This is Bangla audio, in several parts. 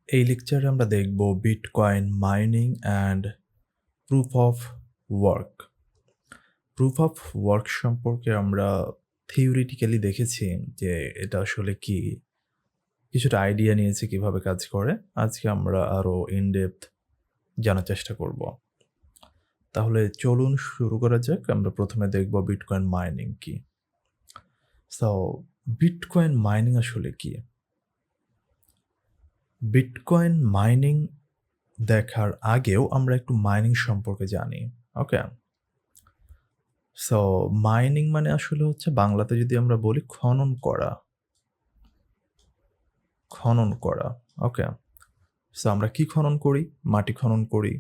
এই লেকচারে আমরা দেখব bitcoin mining and proof of work. Proof of work সম্পর্কে আমরা থিওরিটিক্যালি দেখেছি যে এটা আসলে কি, কিছুটা আইডিয়া নিয়েছি কিভাবে কাজ করে। আজকে আমরা আরও ইনডেপথ জানার চেষ্টা করব। তাহলে চলুন শুরু করা যাক। আমরা প্রথমে দেখব বিটকয়েন মাইনিং কি। সো বিটকয়েন মাইনিং আসলে কি? বিটকয়েন মাইনিং দেখার আগেও আমরা একটু মাইনিং সম্পর্কে জানি। ওকে? সো মাইনিং মানে আসলে হচ্ছে বাংলাতে যদি আমরা বলি খনন করা। খনন করা। ওকে? সো আমরা কি খনন করি? মাটি খনন করি,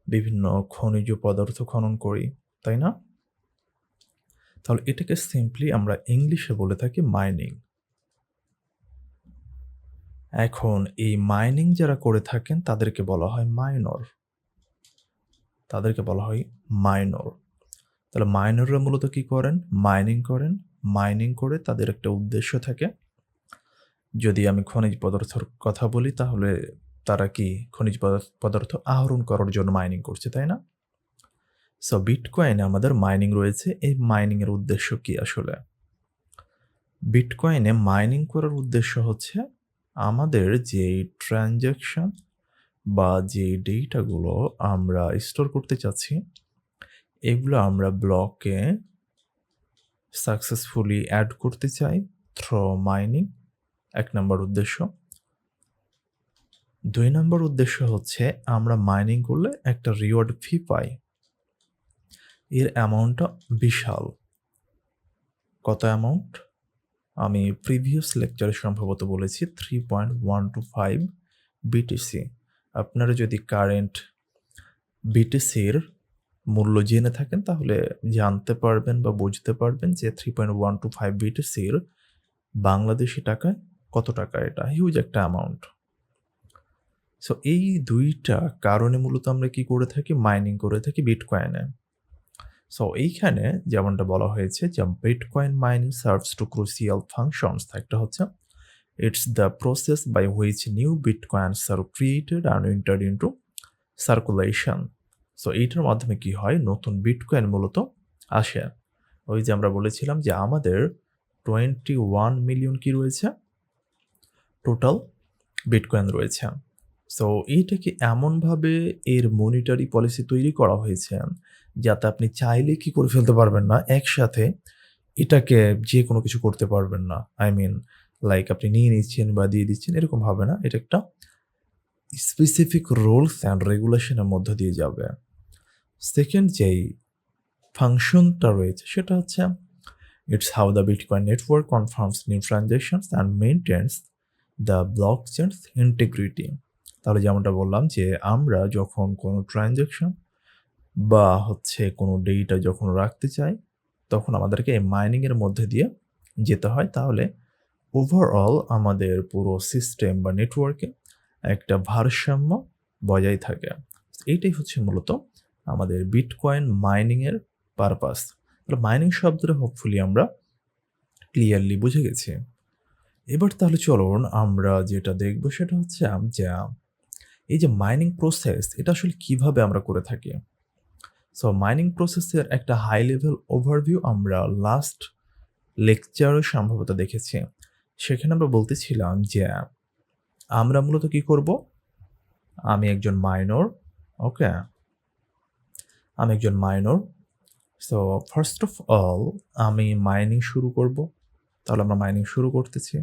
বিভিন্ন খনিজ পদার্থ খনন করি, তাই না? তাহলে এটাকে সিম্পলি আমরা ইংলিশে বলে থাকি মাইনিং। এখন এই মাইনিং যারা করে থাকেন তাদেরকে বলা হয় মাইনর। তাদেরকে বলা হয় মাইনর। তাহলে মাইনররা মূলত কি করেন? মাইনিং করেন। মাইনিং করে তাদের একটা উদ্দেশ্য থাকে। যদি আমি খনিজ পদার্থের কথা বলি তাহলে তারা কি খনিজ পদার্থ আহরণ করার জন্য মাইনিং করছে, তাই না? সো বিটকয়েনে আমাদের মাইনিং রয়েছে। এই মাইনিং এর উদ্দেশ্য কি আসলে? বিটকয়েনে মাইনিং করার উদ্দেশ্য হচ্ছে আমাদের যে ট্রানজাকশন বা যে ডেটাগুলো আমরা স্টোর করতে চাচ্ছি, এগুলো আমরা ব্লকে সাকসেসফুলি অ্যাড করতে চাই থ্রু মাইনিং, ১ নম্বর উদ্দেশ্য। ২ নম্বর উদ্দেশ্য হচ্ছে আমরা মাইনিং করলে একটা রিওয়ার্ড ফি পাই। এর অ্যামাউন্টটা বিশাল। কত অ্যামাউন্ট? আমি প্রিভিয়াস লেকচারে সম্ভবত বলেছি 3.125 বিটিসি। আপনারা যদি কারেন্ট বিটিসির মূল্য জেনে থাকেন তাহলে জানতে পারবেন বা বুঝতে পারবেন যে 3.125 বিটিসির বাংলাদেশি টাকায় কত টাকা এটা? হিউজ একটা অ্যামাউন্ট। সো এই ২ টা কারণে মূলত আমরা কি করে থাকি? মাইনিং করে থাকি বিটকয়েনে। সো এইখানে যেমনটা বলা হয়েছে যে bitcoin mining serves two crucial functions. একটা হচ্ছে it's the process by which new bitcoins are created and entered into circulation. So এইটার মাধ্যমে কি হয়? নতুন বিটকয়েন মূলত আসে। ওই যে আমরা বলেছিলাম যে আমাদের 21 মিলিয়ন কি রয়েছে? টোটাল বিটকয়েন রয়েছে। সো এইটাকে এমনভাবে এর মনিটারি পলিসি তৈরি করা হয়েছে যাতে আপনি চাইলে কি করে ফেলতে পারবেন না, একসাথে এটাকে যেকোনো কিছু করতে পারবেন না। আই মিন লাইক আপনি নিয়ে নিচ্ছেন বা দিয়ে দিচ্ছেন এরকম হবে না। এটা একটা স্পেসিফিক রুলস অ্যান্ড রেগুলেশন এর মধ্য দিয়ে যাবে। সেকেন্ড যেই ফাংশনটা রয়েছে সেটা হচ্ছে it's how the bitcoin network confirms new transactions and maintains the blockchain's integrity. তাহলে যেমনটা বললাম যে আমরা যখন কোনো ট্রানজাকশন বা হচ্ছে কোনো ডেটা যখন রাখতে চাই তখন আমাদেরকে এই মাইনিং এর মধ্যে দিয়ে যেতে হয়। তাহলে ওভারঅল আমাদের পুরো সিস্টেম বা নেটওয়ার্কে একটা ভারসাম্য বজায় থাকে। এইটাই হচ্ছে মূলত আমাদের বিটকয়েন মাইনিং এর পারপাস। তাহলে মাইনিং শব্দটা হোপফুলি আমরা ক্লিয়ারলি বুঝে গেছি। এবার তাহলে চলুন আমরা যেটা দেখব সেটা হচ্ছে যে এই যে মাইনিং প্রসেস এটা আসলে কিভাবে আমরা করে থাকি। সো মাইনিং প্রসেসের একটা হাই লেভেল ওভারভিউ আমরা লাস্ট লেকচারে সম্ভবত দেখেছি। সেখানে আমরা বলতেছিলাম যে আমরা মূলত কি করব? আমি একজন মাইনর, ওকে? আমি একজন minor. So first of all আমি মাইনিং শুরু করব। তাহলে আমরা মাইনিং শুরু করতেছি।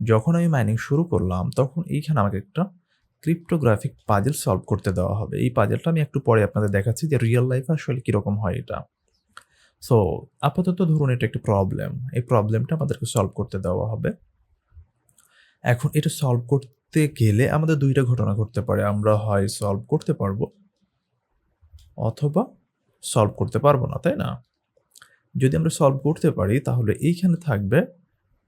যখন আমি মাইনিং শুরু করলাম তখন এইখানে আমাকে একটা ক্রিপ্টোগ্রাফিক পাজল সলভ করতে দেওয়া হবে। এই পাজলটা আমি একটু পরে আপনাদের দেখাচ্ছি যে রিয়েল লাইফে আসলে কিরকম হয় এটা। সো আপাতত ধরুন এটা একটা প্রবলেম। এই প্রবলেমটা আমাদেরকে সলভ করতে দেওয়া হবে। এখন এটা সলভ করতে গেলে আমাদের ২ টা ঘটনা ঘটতে পারে। আমরা হয় সলভ করতে পারবো অথবা সলভ করতে পারবো না, তাই না? যদি আমরা সলভ করতে পারি তাহলে এইখানে থাকবে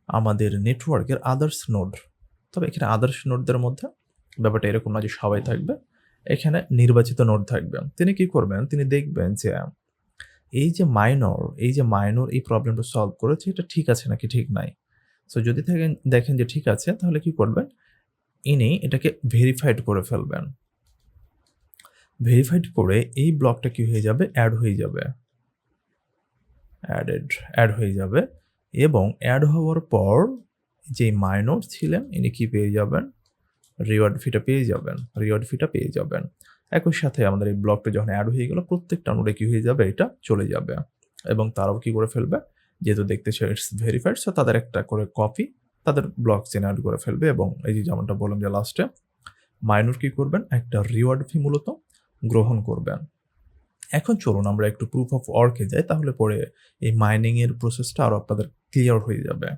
আমাদের নেটওয়ার্কের আদার্স নোড। তবে এখানে আদার্স নোডদের মধ্যে ব্যাপারটা এরকম না যে সবাই থাকবে। এখানে নির্বাচিত নোড থাকবে। তিনি কি করবেন? তিনি দেখবেন যে এই যে মাইনর এই প্রবলেমটা সলভ করেছে এটা ঠিক আছে নাকি ঠিক নাই। সো যদি দেখেন যে ঠিক আছে তাহলে কি করবেন? ইনি এটাকে ভেরিফাইড করে ফেলবেন। ভেরিফাইড করে এই ব্লকটা কি হয়ে যাবে? অ্যাড হয়ে যাবে। অ্যাড হয়ে যাবে এবং অ্যাড হওয়ার পর যে মাইনর ছিলেন ইনি কি পেয়ে যাবেন? রিওয়ার্ড ফিটা পেয়ে যাবেন। একই সাথে আমাদের এই ব্লকটা যখন অ্যাড হয়ে গেল প্রত্যেকটা নোডে কি হয়ে যাবে? এটা চলে যাবে এবং তারাও কি করে ফেলবে? যেহেতু দেখতেছে ইটস ভেরিফাইড সো তাদের একটা করে কপি তাদের ব্লক চেইনে এড করে ফেলবে এবং এই যে যেমনটা বললাম যে লাস্টে মাইনর কি করবেন? একটা রিওয়ার্ড ফি মূলত গ্রহণ করবেন। এখন চলুন আমরা একটু প্রুফ অফ ওয়ার্ক এ যাই তাহলে পরে এই মাইনিং এর প্রসেসটা আরো আপনাদের ক্লিয়ার হয়ে যাবে।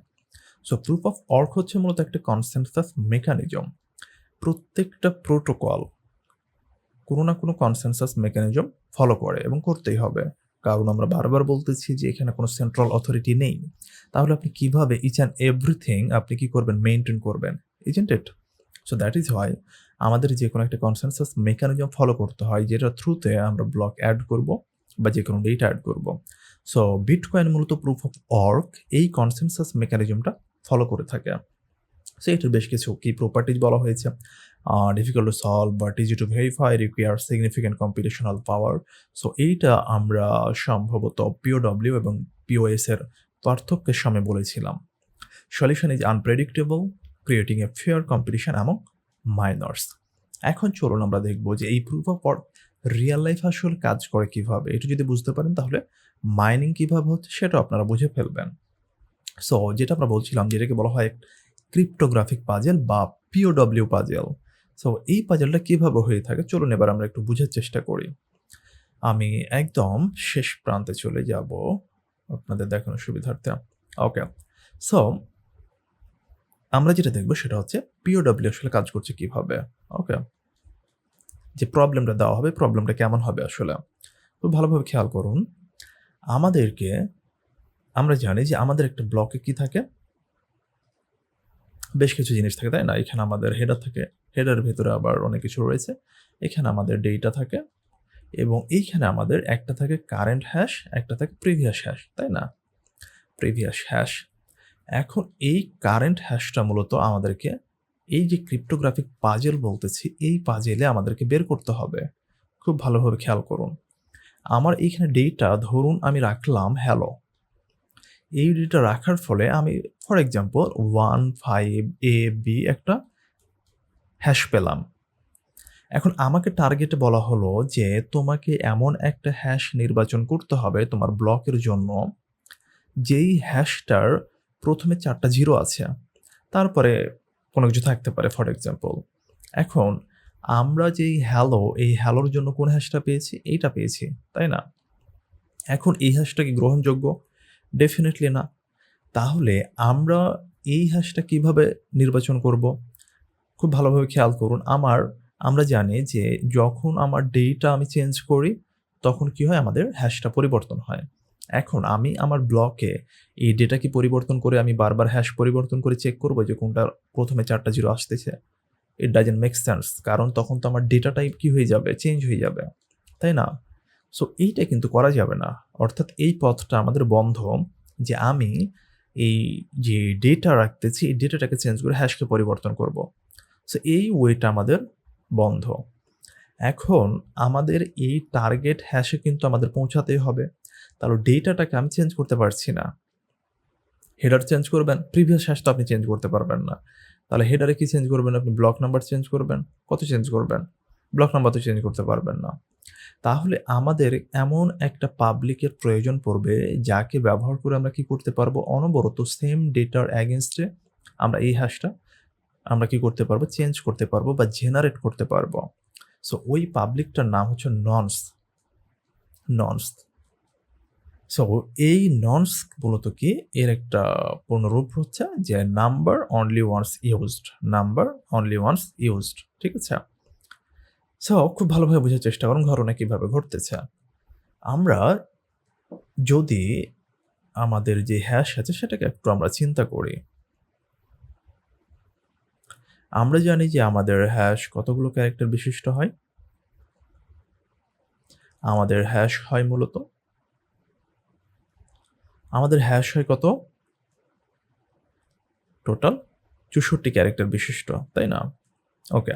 সো প্রুফ অফ ওয়ার্ক হচ্ছে মূলত একটা কনসেনসাস মেকানিজম। প্রত্যেকটা প্রোটোকল কোনো না কোনো কনসেনসাস মেকানিজম ফলো করে এবং করতেই হবে। কারণ আমরা বারবার বলতেছি যে এখানে কোনো সেন্ট্রাল অথরিটি নেই। তাহলে আপনি কিভাবে ইচ অ্যান্ড এভরিথিং আপনি কি করবেন? মেইনটেইন করবেন। Isn't it? So that is why আমাদের যেকোনো একটা কনসেনসাস মেকানিজম ফলো করতে হয় যেটার থ্রুতে আমরা ব্লক এড করব বা যেকোনো ডেটা এড করব। সো বিটকয়েন মূলত প্রুফ অফ ওয়ার্ক এই কনসেনসাস মেকানিজমটা ফলো করে থাকে। সো এটার বেশ কিছু কি প্রপার্টিজ বলা হয়েছে। Difficult to solve but easy to verify, require significant computational power. So এইটা আমরা সম্ভবত POW এবং POS এর পার্থক্যের সময় বলেছিলাম। Solution is unpredictable, creating a fair competition among minors. এখন চলুন আমরা দেখব যে এই proof of work Real life আসলে কাজ করে কিভাবে। এটা যদি বুঝতে পারেন তাহলে মাইনিং কিভাবে হচ্ছে সেটাও আপনারা বুঝে ফেলবেন। সো যেটা আমরা বলছিলাম যেটাকে বলা হয় ক্রিপ্টোগ্রাফিক পাজেল বা POW পাজেল। সো এই পাজেলটা কিভাবে হয়ে থাকে চলুন এবার আমরা একটু বুঝার চেষ্টা করি। আমি একদম শেষ প্রান্তে চলে যাব আপনাদের দেখানোর সুবিধার্থে। ওকে। সো আমরা যেটা দেখব সেটা হচ্ছে POW আসলে কাজ করছে কিভাবে। ওকে। যে প্রবলেমটা দেওয়া হবে, প্রবলেমটা কেমন হবে আসলে। খুব ভালোভাবে খেয়াল করুন। আমরা জানি যে আমাদের একটা ব্লকে কি থাকে? বেশ কিছু জিনিস থাকে, তাই না? এখানে আমাদের হেডার থাকে। হেডারের ভেতরে আবার অনেক কিছু রয়েছে। এখানে আমাদের ডেটা থাকে এবং এইখানে আমাদের একটা থাকে কারেন্ট হ্যাশ, একটা থাকে প্রিভিয়াস হ্যাশ, তাই না? Previous hash. এখন এই কারেন্ট হ্যাশটা মূলত আমাদেরকে এই যে ক্রিপ্টোগ্রাফিক পাজেল বলতেছি, এই পাজেলে আমাদেরকে বের করতে হবে। খুব ভালোভাবে খেয়াল করুন। আমার এইখানে ডেটা ধরুন আমি রাখলাম হ্যালো। এই ডেটা রাখার ফলে আমি ফর এক্সাম্পল 15AB একটা হ্যাশ পেলাম। এখন আমাকে টার্গেটে বলা হলো যে তোমাকে এমন একটা হ্যাশ নির্বাচন করতে হবে তোমার ব্লকের জন্য যেই হ্যাশটার প্রথমে ৪ টা 0 আছে। তারপরে কোনো কিছু থাকতে পারে ফর এক্সাম্পল। এখন আমরা যেই হ্যালো, এই হ্যালোর জন্য কোন হ্যাশটা পেয়েছি? এইটা পেয়েছি, তাই না? এখন এই হ্যাশটা কি গ্রহণযোগ্য? ডেফিনিটলি না। তাহলে আমরা এই হ্যাশটা কিভাবে নির্বাচন করব? খুব ভালোভাবে খেয়াল করুন। আমরা জানি যে যখন আমার ডেটা আমি চেঞ্জ করি, তখন কি হয়? আমাদের হ্যাশটা পরিবর্তন হয়। এখন আমি আমার ব্লকে এই ডেটা কি পরিবর্তন করে আমি বারবার হ্যাশ পরিবর্তন করে চেক করব যে কোনটা ১ম এ ৪ টা 0 আসতেছে? It doesn't make sense. কারণ তখন তো আমার ডেটা টাইপ কি হয়ে যাবে? চেঞ্জ হয়ে যাবে। তাই না? সো এইটা কিন্তু করা যাবে না। অর্থাৎ এই পথটা আমাদের বন্ধ যে আমি এই যে ডেটা রাখতেছি, এই ডেটাটাকে চেঞ্জ করে হ্যাশকে পরিবর্তন করব। সো এই ওয়েটা আমাদের বন্ধ। এখন আমাদের এই টার্গেট হ্যাশে কিন্তু আমাদের পৌঁছাতেই হবে। তাহলে ডেটাটাকে আমি চেঞ্জ করতে পারছি না। হেডার চেঞ্জ করবেন, প্রিভিয়াস হ্যাশ তো আপনি চেঞ্জ করতে পারবেন না। তাহলে হেডারে কি চেঞ্জ করবেন? আপনি ব্লক নাম্বার চেঞ্জ করবেন। কত চেঞ্জ করবেন? ব্লক নাম্বার তো চেঞ্জ করতে পারবেন না। তাহলে আমাদের এমন একটা পাবলিকের প্রয়োজন পড়বে যাকে ব্যবহার করে আমরা কি করতে পারবো? অনবরত সেম ডেটার এগেইনস্টে আমরা এই হ্যাশটা আমরা কি করতে পারবো? চেঞ্জ করতে পারবো বা জেনারেট করতে পারবো। সো ওই পাবলিকটার নাম হচ্ছে নন্স। নন্স। সো এই নন্স মূলত কি? এর একটা পূর্ণরূপ হচ্ছে যে number only once used. Number only once used. ঠিক আছে? সো খুব ভালোভাবে বোঝার চেষ্টা করুন ঘটনা কিভাবে ঘটতেছে। আমরা যদি আমাদের যে হ্যাশ আছে সেটাকে একটু আমরা চিন্তা করি। আমরা জানি যে আমাদের হ্যাশ কতগুলো ক্যারেক্টার বিশিষ্ট হয়? আমাদের হ্যাশ হয় মূলত কত? টোটাল ৬৪ ক্যারেক্টার বিশিষ্ট, তাই না? ওকে।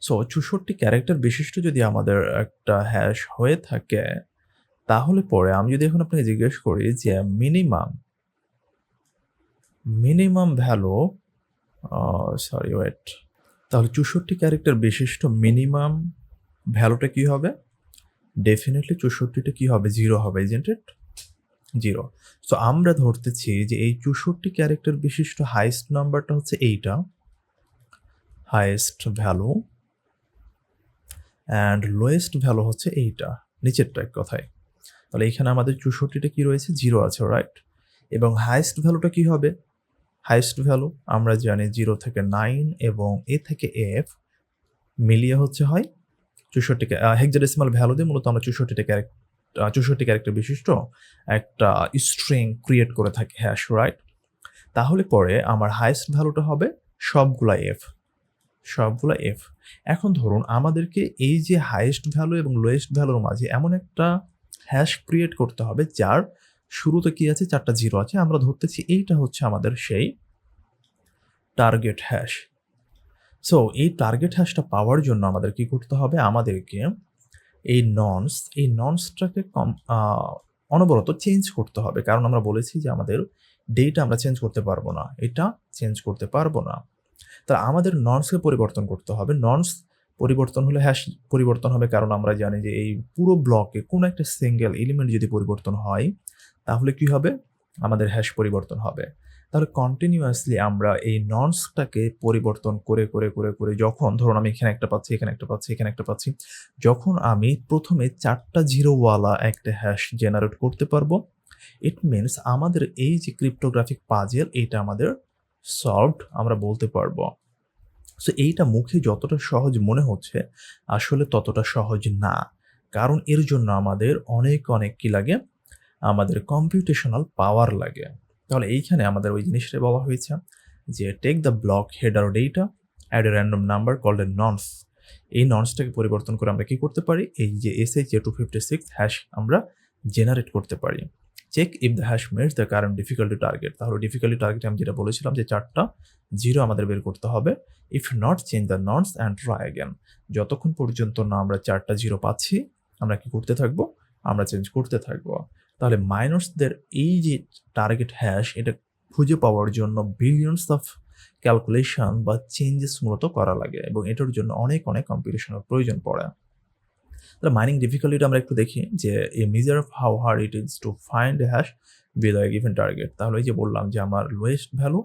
সো 64 ক্যারেক্টার বিশিষ্ট যদি আমাদের একটা হ্যাশ হয়ে থাকে, তাহলে পরে আমি যদি এখন আপনাকে জিজ্ঞেস করি যে মিনিমাম ভ্যালু সরি ওয়েট। তাহলে 64 ক্যারেক্টার বিশিষ্ট মিনিমাম ভ্যালুটা কি হবে? ডেফিনিটলি 64 টা কি হবে? 0 হবে, isn't it? 0। সো আমরা ধরতেছি যে এই 64 ক্যারেক্টার বিশিষ্ট হাইয়েস্ট নাম্বারটা হচ্ছে এইটা, highest value and lowest value হচ্ছে এইটা, নিচেরটা এক কথায়। তাহলে এখানে আমাদের 64 টা কি রয়েছে? 0 আছে, রাইট? এবং হাইয়েস্ট ভ্যালুটা কি হবে? হাইয়েস্ট ভ্যালু আমরা জানি 0 থেকে 9 এবং A থেকে F মিলিয়ে হচ্ছে হয় 64 হেক্সাডেসিমাল ভ্যালু দিয়ে মূলত আমরা 64 ক্যারেক্টার বিশিষ্ট একটা স্ট্রিং ক্রিয়েট করে থাকি হ্যাশ, রাইট? তাহলে পরে আমার হাইয়েস্ট ভ্যালুটা হবে সবগুলা F। এখন ধরুন আমাদেরকে এই যে হাইয়েস্ট ভ্যালু এবং লোয়েস্ট ভ্যালুর মাঝে এমন একটা হ্যাশ ক্রিয়েট করতে হবে যার শুরুতে কি আছে? 4 টা 0 আছে। আমরা ধরতেছি এইটা হচ্ছে আমাদের সেই টার্গেট হ্যাশ। সো এই টার্গেট হ্যাশটা পাওয়ার জন্য আমাদের কি করতে হবে? আমাদেরকে এই নন্সটাকে অনবরত চেঞ্জ করতে হবে। কারণ আমরা বলেছি যে আমাদের ডেটা আমরা চেঞ্জ করতে পারবো না। এটা চেঞ্জ করতে পারবো না। তা আমাদের নর্মসকে পরিবর্তন করতে হবে। নর্মস পরিবর্তন হলে হ্যাশ পরিবর্তন হবে, কারণ আমরা জানি যে এই পুরো ব্লকে কোনো একটা সিঙ্গেল এলিমেন্ট যদি পরিবর্তন হয়, তাহলে কি হবে? আমাদের হ্যাশ পরিবর্তন হবে। তাহলে কন্টিনিউয়াসলি আমরা এই নর্মসটাকে পরিবর্তন করে যখন ধরুন আমি এখানে একটা পাচ্ছি, এখানে একটা পাচ্ছি, এখানে একটা পাচ্ছি। যখন আমি ১ম এ ৪ টা 0 ওয়ালা একটা হ্যাশ জেনারেট করতে পারবো, ইট মিনস আমাদের এই যে ক্রিপ্টোগ্রাফিক পাজল এইটা আমাদের সলভড আমরা বলতে পারবো। সো এইটা মুখে যতটা সহজ মনে হচ্ছে, আসলে ততটা সহজ না। কারণ এর জন্য আমাদের অনেক কি লাগে? আমাদের কম্পিউটেশনাল পাওয়ার লাগে। তাহলে এইখানে আমাদের ওই জিনিসটাই বলা হয়েছে যে take the block header data, add a random number called a nonce. এই নন্সটাকে পরিবর্তন করে আমরা কি করতে পারি? এই যে SHA-256 হ্যাশ আমরা জেনারেট করতে পারি। Check if the hash meets the current difficulty target. তাহলে ডিফিকাল্টি টার্গেট আমি যেটা বলেছিলাম যে 4 টা 0 আমাদের বের করতে হবে। If not change the নন্স and try again. যতক্ষণ পর্যন্ত না আমরা 4 টা 0 পাচ্ছি, আমরা কি করতে থাকবো? আমরা চেঞ্জ করতে থাকবো। তাহলে মাইনার্সদের এই যে টার্গেট হ্যাশ এটা খুঁজে পাওয়ার জন্য বিলিয়নস অফ ক্যালকুলেশন বা চেঞ্জেস মূলত করা লাগে এবং এটার জন্য অনেক কম্পিউটেশনের প্রয়োজন পড়ে। তাহলে মাইনিং ডিফিকাল্টিটা আমরা একটু দেখি যে a measure of how hard it is to find a hash with a given target. তাহলে এই যে বললাম যে আমার লোয়েস্ট ভ্যালু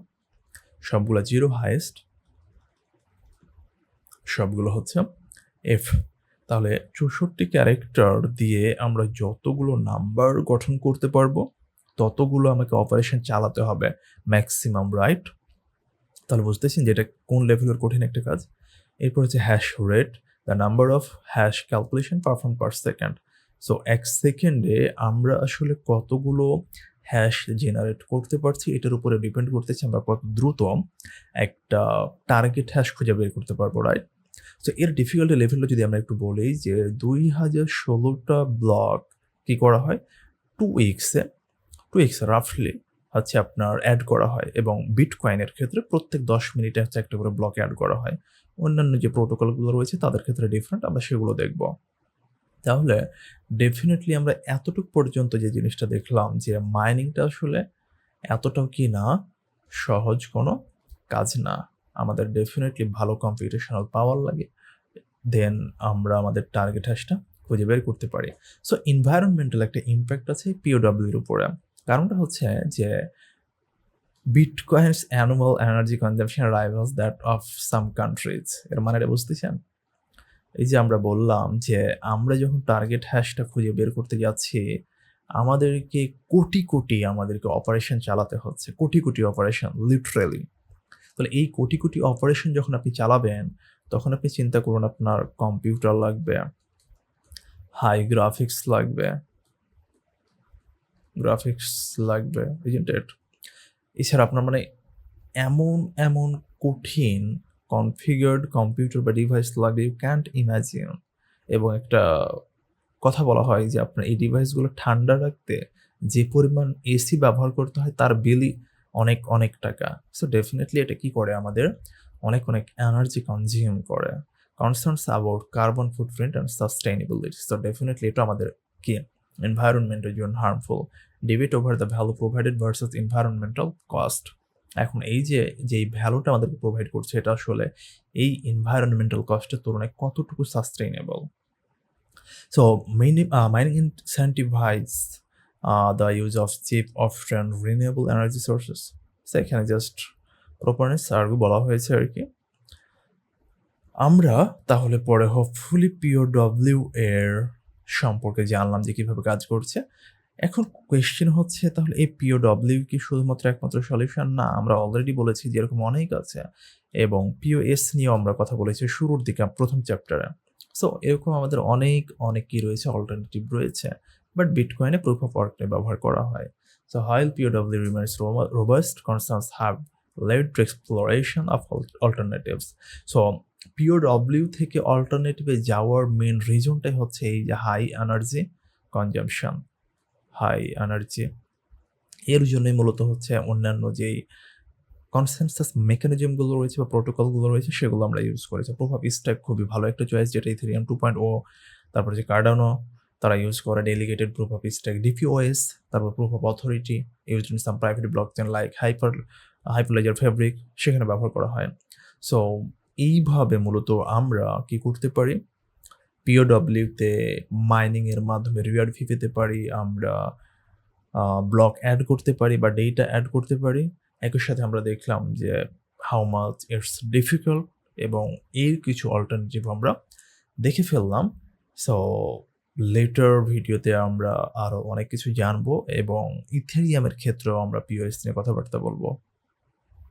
সবগুলো 0, হাইয়েস্ট সবগুলো হচ্ছে F। তাহলে 64 ক্যারেক্টার দিয়ে আমরা যতগুলো নাম্বার গঠন করতে পারবো, ততগুলো আমাকে অপারেশন চালাতে হবে ম্যাক্সিমাম, রাইট? তাহলে বুঝতেছেন যে এটা কোন লেভেলের কঠিন একটা কাজ। এরপর হচ্ছে hash rate, the number of hash calculation perform per second. So 1 সেকেন্ডে আমরা আসলে কতগুলো হ্যাশ জেনারেট করতে পারছি এটার উপরে ডিপেন্ড করতেছে আমরা কত দ্রুত একটা টার্গেট হ্যাশ খুঁজে বের করতে পারবো, রাইট? সো এর ডিফিকাল্টি লেভেলটা যদি আমরা একটু বলি যে 2016 টা ব্লক কি করা হয়? 2 উইকসে রাফলি হচ্ছে আপনার এড করা হয় এবং বিটকয়েনের ক্ষেত্রে প্রত্যেক 10 মিনিটে হচ্ছে একটা করে ব্লক এড করা হয়। অন্যান্য যে প্রোটোকলগুলো রয়েছে তাদের ক্ষেত্রে ডিফারেন্ট, আমরা সেগুলো দেখব। তাহলে ডেফিনিটলি আমরা এতটুক পর্যন্ত যে জিনিসটা দেখলাম যে মাইনিংটা আসলে এতটাও কি না সহজ কোনো কাজ না। আমাদের ডেফিনিটলি ভালো কম্পিউটেশনাল পাওয়ার লাগে। দেন আমরা আমাদের টার্গেট হ্যাশটা খুঁজে বের করতে পারি। সো এনভায়রনমেন্টাল একটা ইমপ্যাক্ট আছে POW এর উপরে। কারণটা হচ্ছে যে bitcoin's annual energy consumption rivals that of some countries. এর মানেটা বুঝতেছেন? এই যে আমরা বললাম যে আমরা যখন টার্গেট হ্যাশটা খুঁজে বের করতে যাচ্ছি, আমাদেরকে কোটি আমাদেরকে অপারেশন চালাতে হচ্ছে। কোটি অপারেশন লিটারেলি। তাহলে এই কোটি অপারেশন যখন আপনি চালাবেন, তখন আপনি চিন্তা করুন আপনার কম্পিউটার লাগবে, হাই গ্রাফিক্স লাগবে, isn't it? এছাড়া আপনার মানে এমন কঠিন কনফিগার্ড কম্পিউটার বা ডিভাইস লাগবে, ইউ ক্যান্ট ইমাজিন। এবং একটা কথা বলা হয় যে আপনার এই ডিভাইসগুলো ঠান্ডা রাখতে যে পরিমাণ এসি ব্যবহার করতে হয় তার বিলই অনেক টাকা। সো ডেফিনিটলি এটা কি করে আমাদের অনেক এনার্জি কনজিউম করে। Concerns about carbon footprint and sustainability. So definitely এটা আমাদের কি এনভায়রনমেন্টের জন্য harmful. Debate over the value provided versus environmental cost. এখন এই যেই ভ্যালুটা আমাদেরকে প্রোভাইড করছে এটা আসলে এই এনভায়রনমেন্টাল কস্টের তুলনায় কতটুকু sustainable. So mining incentivizes the use of cheap, often renewable energy sources. So এখানে জাস্ট প্রপারনেস আর বলা হয়েছে আর কি। আমরা তাহলে পরে হোপফুলি পিওডব্লিউ এর সম্পর্কে জানলাম যে কিভাবে কাজ করছে। এখন কোয়েশ্চেন হচ্ছে তাহলে এই পিওডব্লিউ কি শুধুমাত্র একমাত্র সলিউশন? না, আমরা অলরেডি বলেছি যে এরকম অনেক আছে এবং পিওএস নিয়েও আমরা কথা বলেছি শুরুর দিকে প্রথম চ্যাপ্টারে। সো এরকম আমাদের অনেক কি রয়েছে, অল্টারনেটিভ রয়েছে। বাট বিটকয়েনে প্রুফ অফ ওয়ার্ক ব্যবহার করা হয়। So while POW remains robust, concerns have led to exploration of alternatives. So POW থেকে অল্টারনেটিভে যাওয়ার মেন রিজনটাই হচ্ছে এই যে high energy consumption, high energy. এর জন্যই মূলত হচ্ছে অন্যান্য যেই কনসেনসাস মেকানিজমগুলো রয়েছে বা প্রোটোকলগুলো রয়েছে সেগুলো আমরা ইউজ করেছি। প্রুফ অফ স্টেক খুবই ভালো একটা চয়েস, যেটা ইথেরিয়াম 2.0, তারপরে যে কার্ডানো তারা ইউজ করে delegated proof of stake DPOS, তারপর proof of authority used in some private blockchain like Hyperledger Fabric, সেখানে ব্যবহার করা হয়। সো এইভাবে মূলত আমরা কি করতে পারি, পিওডব্লিউতে মাইনিংয়ের মাধ্যমে রিওয়ার্ড ফি পেতে পারি, আমরা ব্লক অ্যাড করতে পারি বা ডেটা অ্যাড করতে পারি। একই সাথে আমরা দেখলাম যে হাউ মাচ ইটস ডিফিকাল্ট এবং এর কিছু অল্টারনেটিভ আমরা দেখে ফেললাম। সো লেটার ভিডিওতে আমরা আরও অনেক কিছু জানবো এবং ইথেরিয়ামের ক্ষেত্রেও আমরা পিওএস নিয়ে কথাবার্তা বলবো।